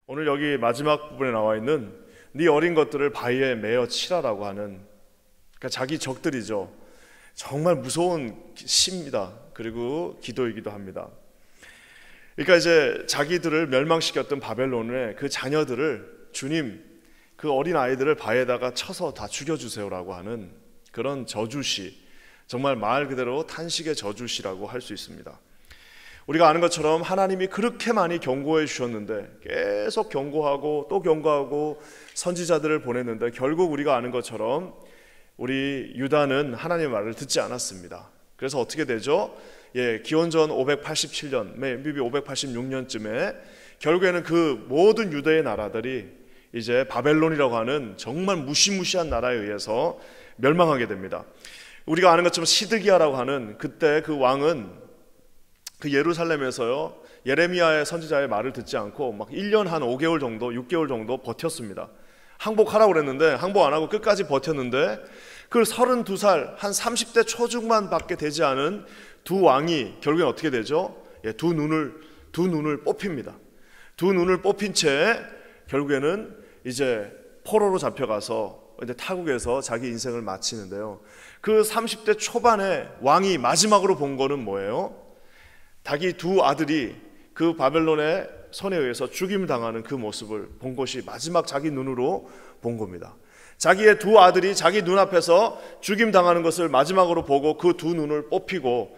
오늘 여기 마지막 부분에 나와 있는 네 어린 것들을 바위에 매어 치라라고 하는, 그러니까 자기 적들이죠. 정말 무서운 시입니다. 그리고 기도이기도 합니다. 그러니까 이제 자기들을 멸망시켰던 바벨론의 그 자녀들을 주님, 그 어린 아이들을 바위에다가 쳐서 다 죽여주세요라고 하는 그런 저주시, 정말 말 그대로 탄식의 저주시라고 할 수 있습니다. 우리가 아는 것처럼 하나님이 그렇게 많이 경고해 주셨는데 계속 경고하고 또 경고하고 선지자들을 보냈는데 결국 우리가 아는 것처럼 우리 유다는 하나님의 말을 듣지 않았습니다. 그래서 어떻게 되죠? 기원전 587년, maybe 586년쯤에 결국에는 그 모든 유대의 나라들이 이제 바벨론이라고 하는 정말 무시무시한 나라에 의해서 멸망하게 됩니다. 우리가 아는 것처럼 시드기야라고 하는 그때 그 왕은 그 예루살렘에서요, 예레미야의 선지자의 말을 듣지 않고 막 1년 한 5개월 정도, 6개월 정도 버텼습니다. 항복하라고 그랬는데 항복 안 하고 끝까지 버텼는데 그 32살, 한 30대 초중반 밖에 되지 않은 두 왕이 결국엔 어떻게 되죠? 두 눈을 뽑힙니다. 두 눈을 뽑힌 채 결국에는 이제 포로로 잡혀가서 이제 타국에서 자기 인생을 마치는데요. 그 30대 초반에 왕이 마지막으로 본 거는 뭐예요? 자기 두 아들이 그 바벨론의 손에 의해서 죽임 당하는 그 모습을 본 것이 마지막 자기 눈으로 본 겁니다. 자기의 두 아들이 자기 눈앞에서 죽임 당하는 것을 마지막으로 보고 그 두 눈을 뽑히고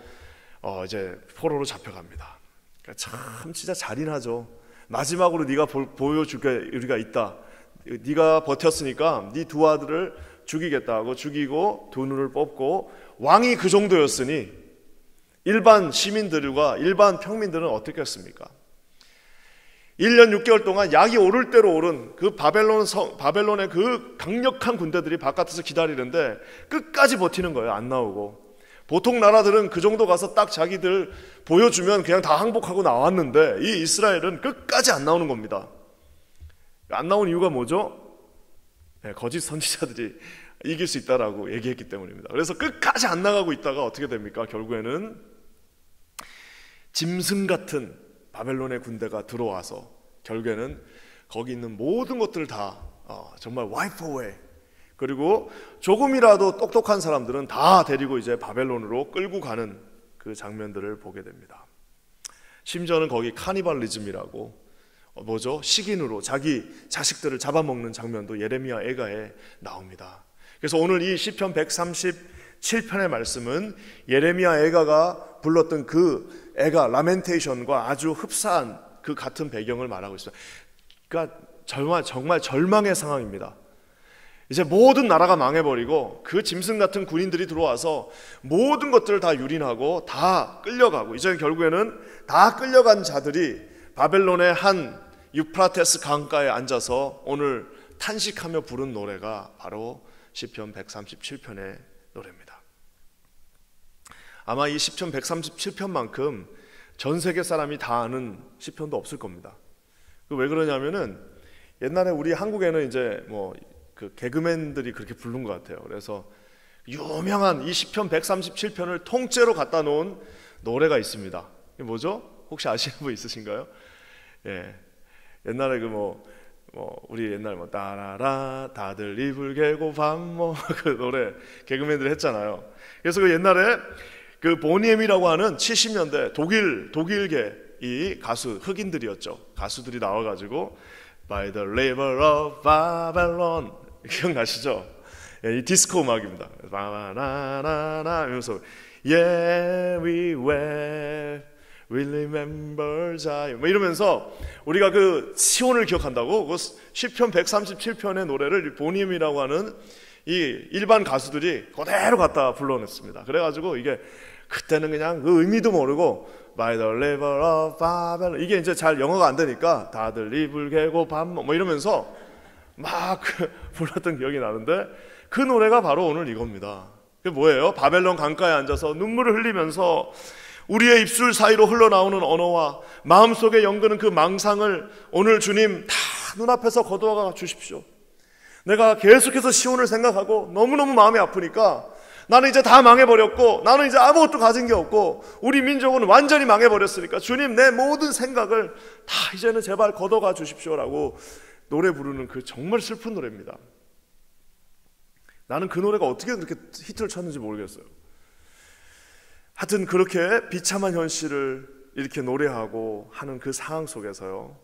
이제 포로로 잡혀갑니다. 그러니까 참 진짜 잔인하죠. 마지막으로 네가 보여줄 우리가 있다. 네가 버텼으니까 네 두 아들을 죽이겠다 하고 죽이고 두 눈을 뽑고, 왕이 그 정도였으니 일반 시민들과 일반 평민들은 어떻겠습니까? 1년 6개월 동안 약이 오를 대로 오른 그 바벨론의 그 강력한 군대들이 바깥에서 기다리는데 끝까지 버티는 거예요. 안 나오고. 보통 나라들은 그 정도 가서 딱 자기들 보여주면 그냥 다 항복하고 나왔는데 이 이스라엘은 끝까지 안 나오는 겁니다. 안 나온 이유가 뭐죠? 거짓 선지자들이 이길 수 있다라고 얘기했기 때문입니다. 그래서 끝까지 안 나가고 있다가 어떻게 됩니까? 결국에는 짐승 같은 바벨론의 군대가 들어와서 결국에는 거기 있는 모든 것들을 다 정말 wipe away, 그리고 조금이라도 똑똑한 사람들은 다 데리고 이제 바벨론으로 끌고 가는 그 장면들을 보게 됩니다. 심지어는 거기 카니발리즘이라고 뭐죠? 식인으로 자기 자식들을 잡아먹는 장면도 예레미야 애가에 나옵니다. 그래서 오늘 이 시편 137편의 말씀은 예레미야 애가가 불렀던 그 애가 라멘테이션과 아주 흡사한 그 같은 배경을 말하고 있어요. 그러니까 정말 절망의 상황입니다. 이제 모든 나라가 망해버리고 그 짐승 같은 군인들이 들어와서 모든 것들을 다 유린하고 다 끌려가고, 이제 결국에는 다 끌려간 자들이 바벨론의 한 유프라테스 강가에 앉아서 오늘 탄식하며 부른 노래가 바로 시편 137편의 노래입니다. 아마 이 시편 137편만큼 전 세계 사람이 다 아는 시편도 없을 겁니다. 왜 그러냐면은 옛날에 우리 한국에는 이제 그 개그맨들이 그렇게 부른 것 같아요. 그래서 유명한 이 시편 137편을 통째로 갖다 놓은 노래가 있습니다. 이게 뭐죠? 혹시 아시는 분 있으신가요? 옛날에 우리 옛날 따라라 다들 이불 개고 밥 그 노래 개그맨들이 했잖아요. 그래서 그 옛날에 그 보니엠이라고 하는 70년대 독일계 이 가수, 흑인들이었죠. 가수들이 나와가지고 By the river of Babylon, 기억나시죠? 이 디스코 음악입니다. 바나나나 이러면서 Yeah we wept, we remember Zion 이러면서 우리가 그 시온을 기억한다고 그 시편 137편의 노래를 보니엠이라고 하는 이 일반 가수들이 그대로 갖다 불러냈습니다. 그래가지고 이게 그때는 그냥 그 의미도 모르고 By the river of Babylon, 이게 이제 잘 영어가 안 되니까 다들 이불 개고 밥 이러면서 막 불렀던 기억이 나는데 그 노래가 바로 오늘 이겁니다. 그게 뭐예요? 바벨론 강가에 앉아서 눈물을 흘리면서 우리의 입술 사이로 흘러나오는 언어와 마음속에 연그는 그 망상을 오늘 주님 다 눈앞에서 거두어가 주십시오. 내가 계속해서 시온을 생각하고 너무너무 마음이 아프니까 나는 이제 다 망해버렸고, 나는 이제 아무것도 가진 게 없고, 우리 민족은 완전히 망해버렸으니까 주님, 내 모든 생각을 다 이제는 제발 걷어가 주십시오라고 노래 부르는 그 정말 슬픈 노래입니다. 나는 그 노래가 어떻게 그렇게 히트를 쳤는지 모르겠어요. 하여튼 그렇게 비참한 현실을 이렇게 노래하고 하는 그 상황 속에서요,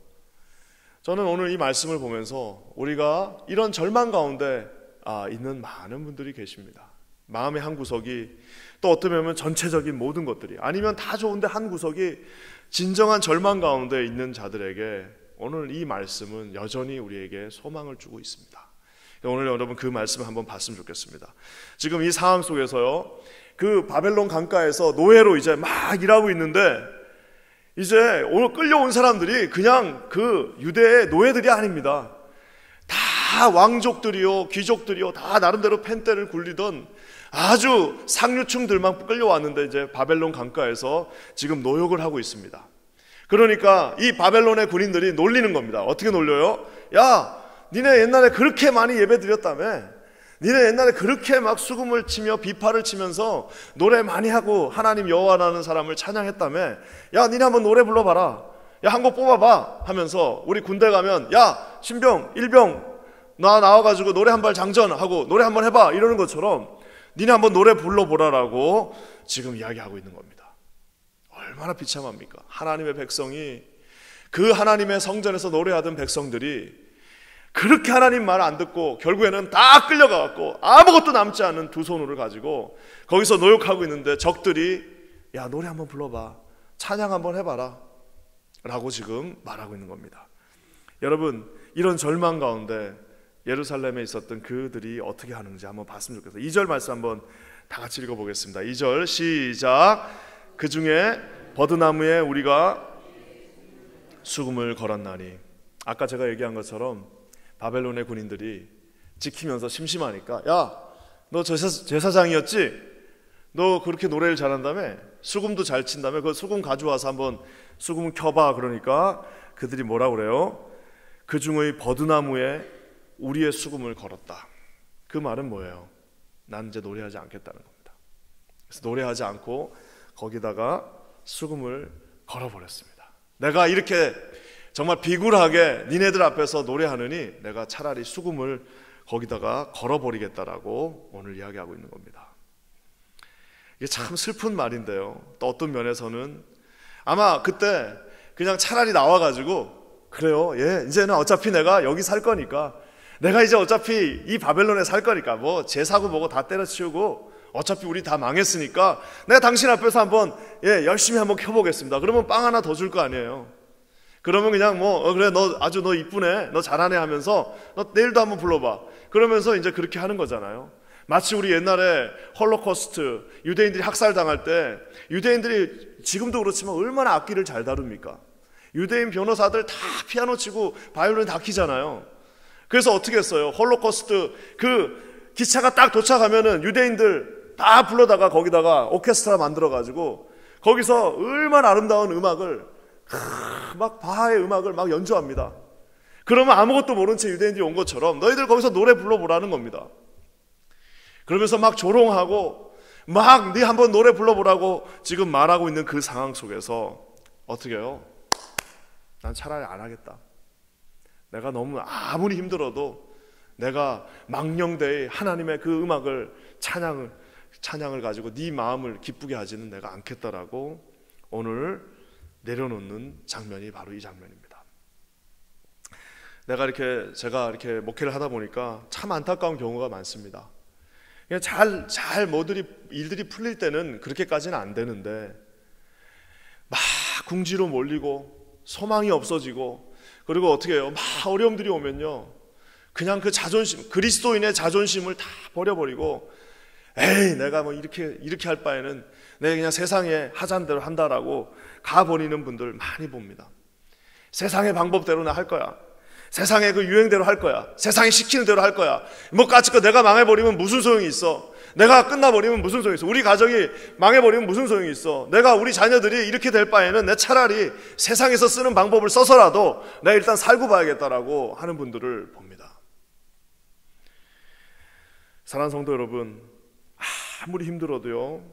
저는 오늘 이 말씀을 보면서 우리가 이런 절망 가운데 있는 많은 분들이 계십니다. 마음의 한 구석이, 또 어떻게 보면 전체적인 모든 것들이, 아니면 다 좋은데 한 구석이 진정한 절망 가운데 있는 자들에게 오늘 이 말씀은 여전히 우리에게 소망을 주고 있습니다. 오늘 여러분 그 말씀을 한번 봤으면 좋겠습니다. 지금 이 상황 속에서요, 그 바벨론 강가에서 노예로 이제 막 일하고 있는데, 이제 오늘 끌려온 사람들이 그냥 그 유대의 노예들이 아닙니다. 다 왕족들이요, 귀족들이요, 다 나름대로 펜대를 굴리던 아주 상류층들만 끌려왔는데, 이제 바벨론 강가에서 지금 노역을 하고 있습니다. 그러니까 이 바벨론의 군인들이 놀리는 겁니다. 어떻게 놀려요? 야, 니네 옛날에 그렇게 많이 예배 드렸다며, 니네 옛날에 그렇게 막 수금을 치며 비파를 치면서 노래 많이 하고 하나님 여호와라는 사람을 찬양했다며, 야, 니네 한번 노래 불러봐라, 야, 한 곡 뽑아봐 하면서, 우리 군대 가면 야, 신병, 일병 나와가지고 노래 한 발 장전하고 노래 한번 해봐 이러는 것처럼 니네 한번 노래 불러보라라고 지금 이야기하고 있는 겁니다. 얼마나 비참합니까? 하나님의 백성이, 그 하나님의 성전에서 노래하던 백성들이 그렇게 하나님 말 안 듣고 결국에는 다 끌려가갖고 아무것도 남지 않은 두 손을 가지고 거기서 노역하고 있는데, 적들이 야, 노래 한번 불러봐, 찬양 한번 해봐라 라고 지금 말하고 있는 겁니다. 여러분, 이런 절망 가운데 예루살렘에 있었던 그들이 어떻게 하는지 한번 봤으면 좋겠어요. 2절 말씀 한번 다 같이 읽어보겠습니다. 2절 시작. 그 중에 버드나무에 우리가 수금을 걸었나니. 아까 제가 얘기한 것처럼 바벨론의 군인들이 지키면서 심심하니까, 야, 너 제사장이었지? 너 그렇게 노래를 잘한다며? 수금도 잘 친다며? 그 수금 가져와서 한번 수금을 켜봐. 그러니까 그들이 뭐라고 그래요? 그 중의 버드나무에 우리의 수금을 걸었다. 그 말은 뭐예요? 난 이제 노래하지 않겠다는 겁니다. 그래서 노래하지 않고 거기다가 수금을 걸어버렸습니다. 내가 이렇게 정말 비굴하게 니네들 앞에서 노래하느니 내가 차라리 수금을 거기다가 걸어버리겠다라고 오늘 이야기하고 있는 겁니다. 이게 참 슬픈 말인데요, 또 어떤 면에서는 아마 그때 그냥 차라리 나와가지고, 그래요, 예, 이제는 어차피 내가 여기 살 거니까, 내가 이제 어차피 이 바벨론에 살 거니까 뭐 제사고 뭐고 다 때려치우고 어차피 우리 다 망했으니까 내가 당신 앞에서 한번 열심히 한번 켜보겠습니다. 그러면 빵 하나 더 줄 거 아니에요. 그러면 그냥 뭐 그래, 너 아주 너 이쁘네, 너 잘하네 하면서 너 내일도 한번 불러봐. 그러면서 이제 그렇게 하는 거잖아요. 마치 우리 옛날에 홀로코스트, 유대인들이 학살당할 때 유대인들이 지금도 그렇지만 얼마나 악기를 잘 다룹니까? 유대인 변호사들 다 피아노 치고 바이올린 다 키잖아요. 그래서 어떻게 했어요? 홀로코스트 그 기차가 딱 도착하면은 유대인들 다 불러다가 거기다가 오케스트라 만들어가지고 거기서 얼마나 아름다운 음악을 막 바하의 음악을 막 연주합니다. 그러면 아무것도 모른 채 유대인들이 온 것처럼 너희들 거기서 노래 불러보라는 겁니다. 그러면서 막 조롱하고 막 네 한번 노래 불러보라고 지금 말하고 있는 그 상황 속에서 어떻게 해요? 난 차라리 안 하겠다. 내가 너무 아무리 힘들어도 내가 망령되이 하나님의 그 음악을 찬양을 가지고 네 마음을 기쁘게 하지는 내가 않겠다라고 오늘 내려놓는 장면이 바로 이 장면입니다. 제가 이렇게 목회를 하다 보니까 참 안타까운 경우가 많습니다. 그냥 잘 일들이 풀릴 때는 그렇게까지는 안 되는데 막 궁지로 몰리고 소망이 없어지고, 그리고 어떻게 해요? 막 어려움들이 오면요, 그냥 그 자존심, 그리스도인의 자존심을 다 버려버리고, 에이, 내가 뭐 이렇게 할 바에는 내가 그냥 세상에 하자는 대로 한다라고 가버리는 분들 많이 봅니다. 세상의 방법대로 나 할 거야. 세상의 그 유행대로 할 거야. 세상이 시키는 대로 할 거야. 뭐 까짓거 내가 망해버리면 무슨 소용이 있어? 내가 끝나버리면 무슨 소용이 있어? 우리 가정이 망해버리면 무슨 소용이 있어? 우리 자녀들이 이렇게 될 바에는 내 차라리 세상에서 쓰는 방법을 써서라도 내가 일단 살고 봐야겠다라고 하는 분들을 봅니다. 사랑하는 성도 여러분, 아무리 힘들어도요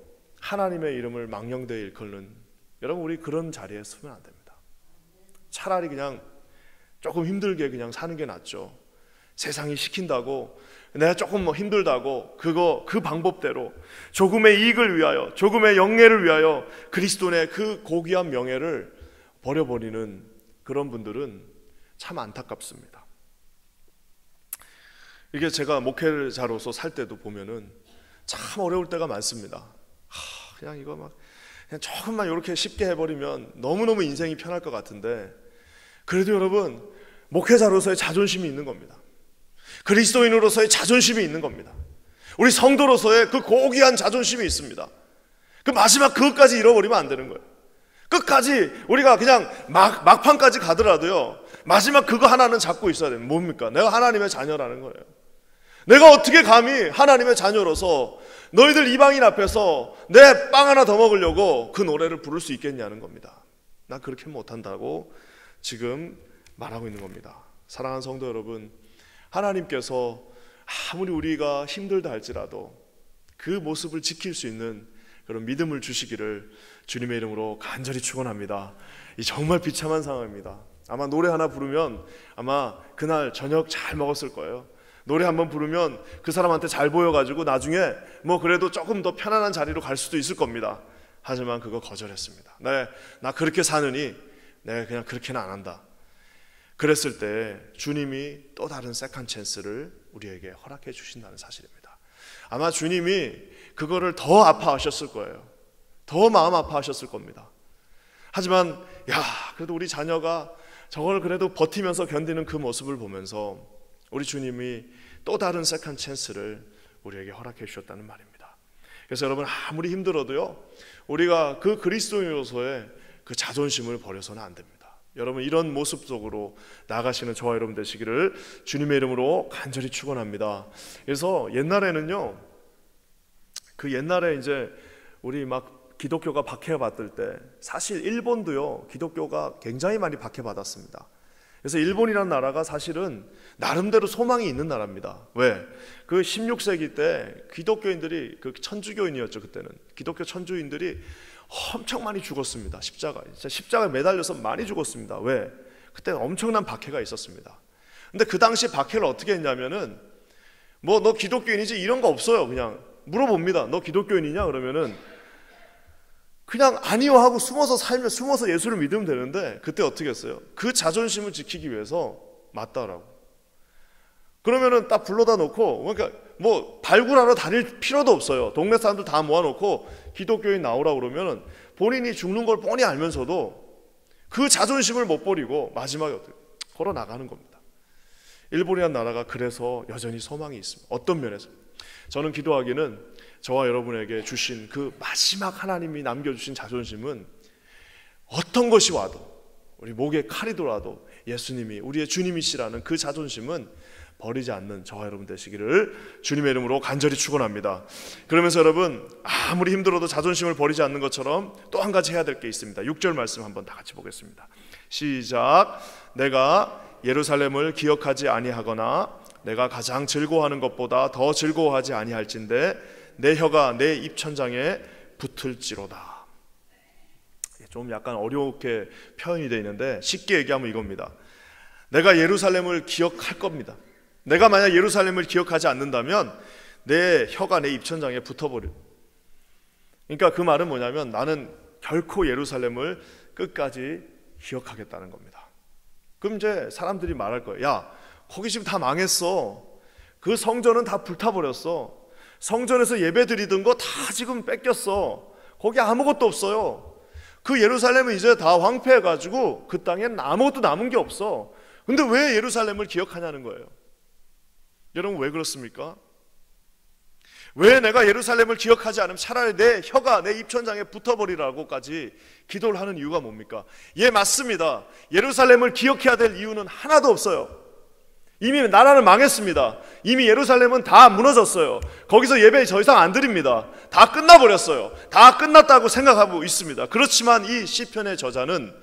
하나님의 이름을 망령되이 일컫는 여러분, 우리 그런 자리에 서면 안 됩니다. 차라리 그냥 조금 힘들게 그냥 사는 게 낫죠. 세상이 시킨다고 내가 조금 힘들다고 그 방법대로 조금의 이익을 위하여, 조금의 영예를 위하여 그리스도의 그 고귀한 명예를 버려버리는 그런 분들은 참 안타깝습니다. 이게 제가 목회자로서 살 때도 보면은 참 어려울 때가 많습니다. 그냥 이거 막 그냥 조금만 이렇게 쉽게 해버리면 너무너무 인생이 편할 것 같은데, 그래도 여러분 목회자로서의 자존심이 있는 겁니다. 그리스도인으로서의 자존심이 있는 겁니다. 우리 성도로서의 그 고귀한 자존심이 있습니다. 그 마지막 그것까지 잃어버리면 안 되는 거예요. 끝까지 우리가 그냥 막판까지 가더라도요 마지막 그거 하나는 잡고 있어야 돼요. 뭡니까? 내가 하나님의 자녀라는 거예요. 내가 어떻게 감히 하나님의 자녀로서 너희들 이방인 앞에서 내 빵 하나 더 먹으려고 그 노래를 부를 수 있겠냐는 겁니다. 나 그렇게 못한다고 지금 말하고 있는 겁니다. 사랑하는 성도 여러분, 하나님께서 아무리 우리가 힘들다 할지라도 그 모습을 지킬 수 있는 그런 믿음을 주시기를 주님의 이름으로 간절히 축원합니다. 이 정말 비참한 상황입니다. 아마 노래 하나 부르면 아마 그날 저녁 잘 먹었을 거예요. 노래 한번 부르면 그 사람한테 잘 보여가지고 나중에 뭐 그래도 조금 더 편안한 자리로 갈 수도 있을 겁니다. 하지만 그거 거절했습니다. 나 그렇게 사느니 내가 그냥 그렇게는 안 한다. 그랬을 때 주님이 또 다른 세컨 찬스를 우리에게 허락해 주신다는 사실입니다. 아마 주님이 그거를 더 아파하셨을 거예요. 더 마음 아파하셨을 겁니다. 하지만 그래도 우리 자녀가 저걸 그래도 버티면서 견디는 그 모습을 보면서 우리 주님이 또 다른 세컨 찬스를 우리에게 허락해 주셨다는 말입니다. 그래서 여러분 아무리 힘들어도요 우리가 그 그리스도인으로서의 그 자존심을 버려서는 안 됩니다. 여러분 이런 모습 속으로 나가시는 저와 여러분 되시기를 주님의 이름으로 간절히 축원합니다. 그래서 옛날에는요, 그 옛날에 이제 우리 막 기독교가 박해받을 때 사실 일본도요 기독교가 굉장히 많이 박해받았습니다. 그래서 일본이라는 나라가 사실은 나름대로 소망이 있는 나라입니다. 왜? 그 16세기 때 기독교인들이, 그 천주교인이었죠 그때는, 기독교 천주인들이 엄청 많이 죽었습니다. 십자가에 매달려서 많이 죽었습니다. 왜? 그때 엄청난 박해가 있었습니다. 근데 그 당시 박해를 어떻게 했냐면은 뭐 너 기독교인이지 이런 거 없어요. 그냥 물어봅니다. 너 기독교인이냐? 그러면은 그냥 아니요 하고 숨어서 예수를 믿으면 되는데, 그때 어떻게 했어요? 그 자존심을 지키기 위해서 맞다라고. 그러면은 딱 불러다 놓고, 그러니까 뭐 발굴하러 다닐 필요도 없어요. 동네 사람들 다 모아놓고 기독교인 나오라 그러면은 본인이 죽는 걸 뻔히 알면서도 그 자존심을 못 버리고 마지막에 어떻게 걸어 나가는 겁니다. 일본이라는 나라가 그래서 여전히 소망이 있습니다. 어떤 면에서 저는 기도하기는 저와 여러분에게 주신 그 마지막 하나님이 남겨주신 자존심은 어떤 것이 와도, 우리 목에 칼이 돌아도 예수님이 우리의 주님이시라는 그 자존심은 버리지 않는 저와 여러분 되시기를 주님의 이름으로 간절히 축원합니다. 그러면서 여러분 아무리 힘들어도 자존심을 버리지 않는 것처럼 또 한 가지 해야 될 게 있습니다. 6절 말씀 한번 다 같이 보겠습니다. 시작. 내가 예루살렘을 기억하지 아니하거나 내가 가장 즐거워하는 것보다 더 즐거워하지 아니할진대 내 혀가 내 입천장에 붙을지로다. 좀 약간 어렵게 표현이 되어 있는데 쉽게 얘기하면 이겁니다. 내가 예루살렘을 기억할 겁니다. 내가 만약 예루살렘을 기억하지 않는다면 내 혀가 내 입천장에 붙어버려. 그러니까 그 말은 뭐냐면 나는 결코 예루살렘을 끝까지 기억하겠다는 겁니다. 그럼 이제 사람들이 말할 거예요. 야, 거기 지금 다 망했어. 그 성전은 다 불타버렸어. 성전에서 예배 드리던 거 다 지금 뺏겼어. 거기 아무것도 없어요. 그 예루살렘은 이제 다 황폐해가지고 그 땅엔 아무것도 남은 게 없어. 근데 왜 예루살렘을 기억하냐는 거예요. 여러분 왜 그렇습니까? 왜 내가 예루살렘을 기억하지 않으면 차라리 내 혀가 내 입천장에 붙어버리라고까지 기도를 하는 이유가 뭡니까? 예, 맞습니다. 예루살렘을 기억해야 될 이유는 하나도 없어요. 이미 나라는 망했습니다. 이미 예루살렘은 다 무너졌어요. 거기서 예배 더 이상 안 드립니다. 다 끝나버렸어요. 다 끝났다고 생각하고 있습니다. 그렇지만 이 시편의 저자는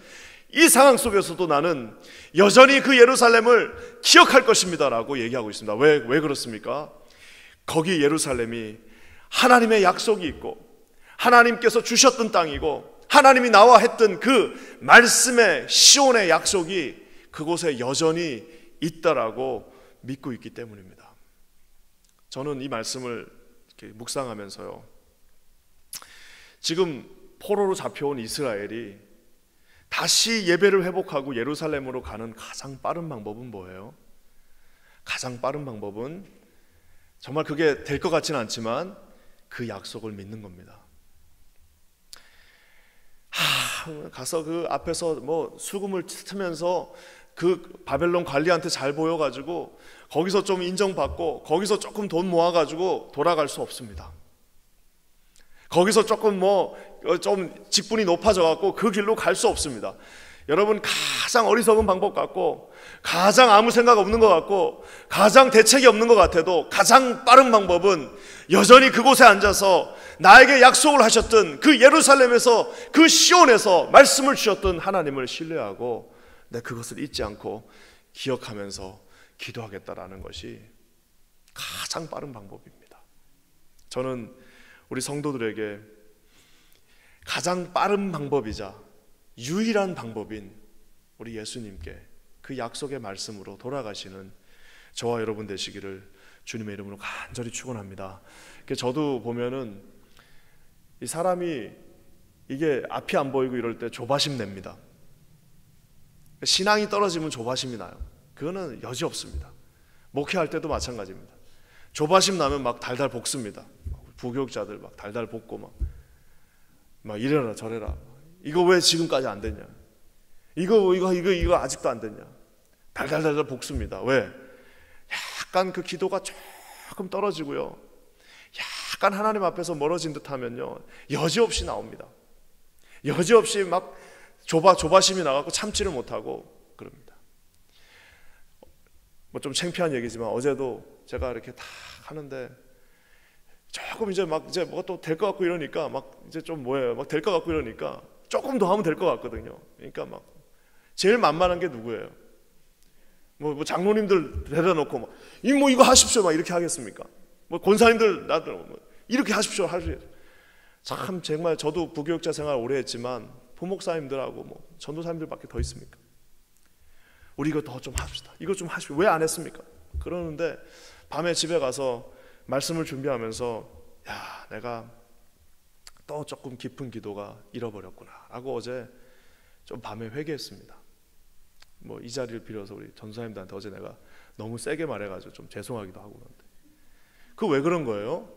이 상황 속에서도 나는 여전히 그 예루살렘을 기억할 것입니다 라고 얘기하고 있습니다. 왜 그렇습니까? 거기 예루살렘이 하나님의 약속이 있고 하나님께서 주셨던 땅이고 하나님이 나와 했던 그 말씀의 시온의 약속이 그곳에 여전히 있다라고 믿고 있기 때문입니다. 저는 이 말씀을 이렇게 묵상하면서요, 지금 포로로 잡혀온 이스라엘이 다시 예배를 회복하고 예루살렘으로 가는 가장 빠른 방법은 뭐예요? 가장 빠른 방법은 정말 그게 될 것 같지는 않지만 그 약속을 믿는 겁니다. 가서 그 앞에서 뭐 수금을 트면서 그 바벨론 관리한테 잘 보여가지고 거기서 좀 인정받고 거기서 조금 돈 모아가지고 돌아갈 수 없습니다. 거기서 조금 좀 직분이 높아져갖고 그 길로 갈 수 없습니다. 여러분, 가장 어리석은 방법 같고 가장 아무 생각 없는 것 같고 가장 대책이 없는 것 같아도 가장 빠른 방법은 여전히 그곳에 앉아서 나에게 약속을 하셨던 그 예루살렘에서 그 시온에서 말씀을 주셨던 하나님을 신뢰하고 내 그것을 잊지 않고 기억하면서 기도하겠다라는 것이 가장 빠른 방법입니다. 저는 우리 성도들에게 가장 빠른 방법이자 유일한 방법인 우리 예수님께 그 약속의 말씀으로 돌아가시는 저와 여러분 되시기를 주님의 이름으로 간절히 축원합니다. 저도 보면은 이 사람이 이게 앞이 안 보이고 이럴 때 조바심 냅니다. 신앙이 떨어지면 조바심이 나요. 그거는 여지 없습니다. 목회할 때도 마찬가지입니다. 조바심 나면 막 달달 볶습니다. 부교육자들 막 달달 볶고 막 이래라 저래라. 이거 왜 지금까지 안 됐냐? 이거 아직도 안 됐냐? 달달달달 볶습니다. 왜? 약간 그 기도가 조금 떨어지고요, 약간 하나님 앞에서 멀어진 듯 하면요, 여지없이 나옵니다. 여지없이 막 조바심이 나가고 참지를 못하고 그럽니다. 뭐 좀 창피한 얘기지만 어제도 제가 이렇게 다 하는데 조금 이제 뭐가 또 될 것 같고 이러니까 막 이제 좀 막 될 것 같고 이러니까 조금 더 하면 될 것 같거든요. 그러니까 막 제일 만만한 게 누구예요? 뭐 장로님들 데려다 놓고 이거 하십시오 막 이렇게 하겠습니까? 뭐 권사님들 이렇게 하십시오 하셔야죠. 참 정말 저도 부교육자 생활 오래 했지만 부목사님들하고 전도사님들밖에 더 있습니까? 우리 이거 더 좀 합시다. 이거 좀 하십시오. 왜 안 했습니까? 그러는데 밤에 집에 가서 말씀을 준비하면서 내가 또 조금 깊은 기도가 잃어버렸구나 라고 어제 좀 밤에 회개했습니다. 이 자리를 빌어서 우리 전도사님들한테 어제 내가 너무 세게 말해가지고 좀 죄송하기도 하고 그런데 그 왜 그런 거예요?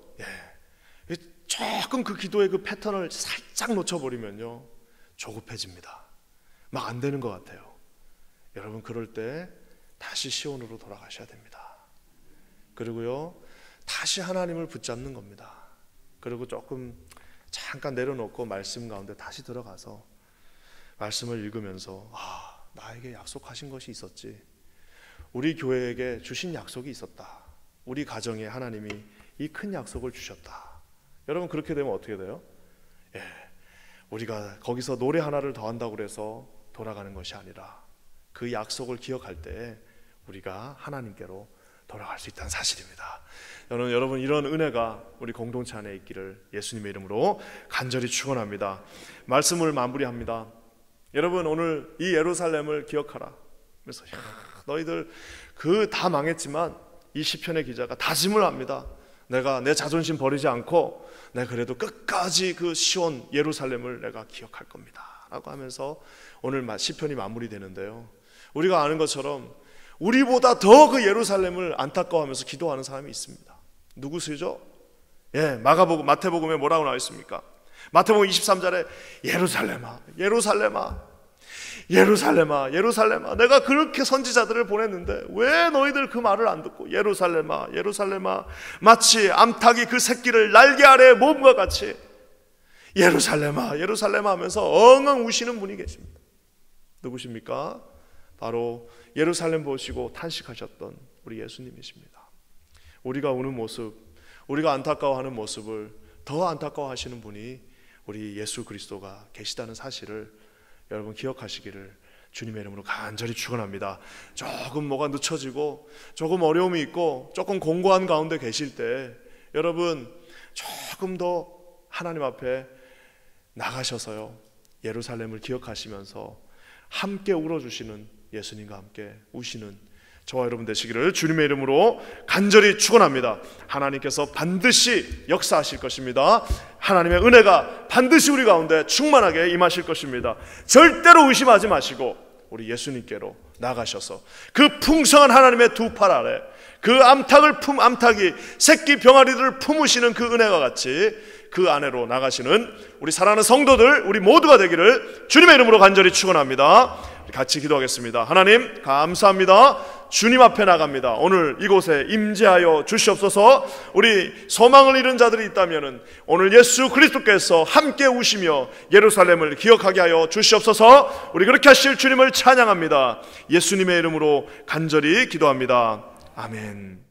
조금 그 기도의 그 패턴을 살짝 놓쳐버리면요 조급해집니다. 막 안 되는 것 같아요. 여러분, 그럴 때 다시 시온으로 돌아가셔야 됩니다. 그리고요 다시 하나님을 붙잡는 겁니다. 그리고 조금 잠깐 내려놓고 말씀 가운데 다시 들어가서 말씀을 읽으면서 나에게 약속하신 것이 있었지, 우리 교회에게 주신 약속이 있었다, 우리 가정에 하나님이 이 큰 약속을 주셨다. 여러분, 그렇게 되면 어떻게 돼요? 우리가 거기서 노래 하나를 더 한다고 그래서 돌아가는 것이 아니라 그 약속을 기억할 때 우리가 하나님께로 돌아갈 수 있다는 사실입니다. 여러분, 이런 은혜가 우리 공동체 안에 있기를 예수님의 이름으로 간절히 축원합니다. 말씀을 마무리합니다. 여러분, 오늘 이 예루살렘을 기억하라. 그래서 너희들 다 망했지만 이 시편의 기자가 다짐을 합니다. 내가 내 자존심 버리지 않고 내가 그래도 끝까지 그 시온 예루살렘을 내가 기억할 겁니다 라고 하면서 오늘 시편이 마무리되는데요, 우리가 아는 것처럼 우리보다 더 그 예루살렘을 안타까워하면서 기도하는 사람이 있습니다. 누구시죠? 마태복음에 뭐라고 나와 있습니까? 마태복음 23절에 예루살렘아 예루살렘아 예루살렘아 예루살렘아 내가 그렇게 선지자들을 보냈는데 왜 너희들 그 말을 안 듣고 예루살렘아 예루살렘아 마치 암탉이 그 새끼를 날개 아래에 모음과 같이 예루살렘아 예루살렘아 하면서 엉엉 우시는 분이 계십니다. 누구십니까? 바로 예루살렘 보시고 탄식하셨던 우리 예수님이십니다. 우리가 우는 모습, 우리가 안타까워하는 모습을 더 안타까워하시는 분이 우리 예수 그리스도가 계시다는 사실을 여러분 기억하시기를 주님의 이름으로 간절히 축원합니다. 조금 뭐가 늦춰지고 조금 어려움이 있고 조금 공고한 가운데 계실 때 여러분 조금 더 하나님 앞에 나가셔서요, 예루살렘을 기억하시면서 함께 울어주시는, 예수님과 함께 우시는 저와 여러분 되시기를 주님의 이름으로 간절히 축원합니다. 하나님께서 반드시 역사하실 것입니다. 하나님의 은혜가 반드시 우리 가운데 충만하게 임하실 것입니다. 절대로 의심하지 마시고 우리 예수님께로 나가셔서 그 풍성한 하나님의 두 팔 아래 그 암탉이 새끼 병아리들을 품으시는 그 은혜와 같이 그 안으로 나가시는 우리 사랑하는 성도들, 우리 모두가 되기를 주님의 이름으로 간절히 축원합니다. 같이 기도하겠습니다. 하나님 감사합니다. 주님 앞에 나갑니다. 오늘 이곳에 임재하여 주시옵소서. 우리 소망을 잃은 자들이 있다면 오늘 예수 그리스도께서 함께 우시며 예루살렘을 기억하게 하여 주시옵소서. 우리 그렇게 하실 주님을 찬양합니다. 예수님의 이름으로 간절히 기도합니다. 아멘.